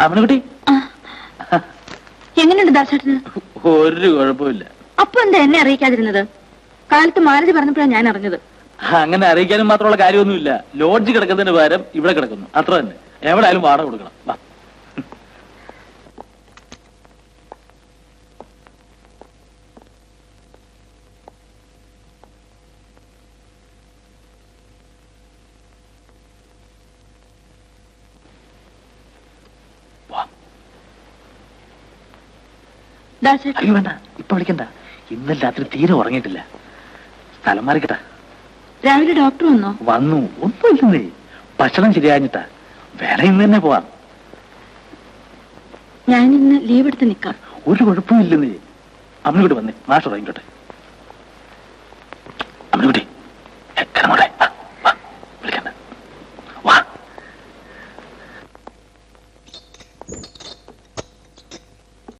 അമ്മനുകുട്ടി എങ്ങനെയുണ്ട് ദാസേട്ടന്? ഒരു കുഴപ്പമില്ല. അപ്പൊ എന്താ എന്നെ അറിയിക്കാതിരുന്നത്? കാലത്ത് മാലതി പറഞ്ഞപ്പോഴാണ് ഞാൻ അറിഞ്ഞത്. അങ്ങനെ അറിയിക്കാനും മാത്രമുള്ള കാര്യമൊന്നുമില്ല. ലോഡ്ജ് കിടക്കുന്നതിന് പകരം ഇവിടെ കിടക്കുന്നു, അത്ര തന്നെ. എവിടെയായാലും വാടക കൊടുക്കണം. വാ. അയ്യോ വേണ്ട, ഇപ്പൊ വിളിക്കണ്ട. ഇന്നലെ രാത്രി തീരെ ഉറങ്ങിയിട്ടില്ല. സ്ഥലം മാറിക്കട്ടാ. രാവിലെ ഡോക്ടർ വന്നോ? വന്നു. ഒന്നുമില്ലെന്നേ, ഭക്ഷണം ശരിയാഞ്ഞിട്ടാ. വേറെ ഇന്ന് തന്നെ പോവാം. ഞാൻ ഇന്ന് ലീവ് എടുത്ത് നിൽക്കാം. ഒരു കുഴപ്പമില്ലെന്നേ. അമ്മയോട് വന്നേ, മാഷ് ഉറങ്ങിക്കോട്ടെ.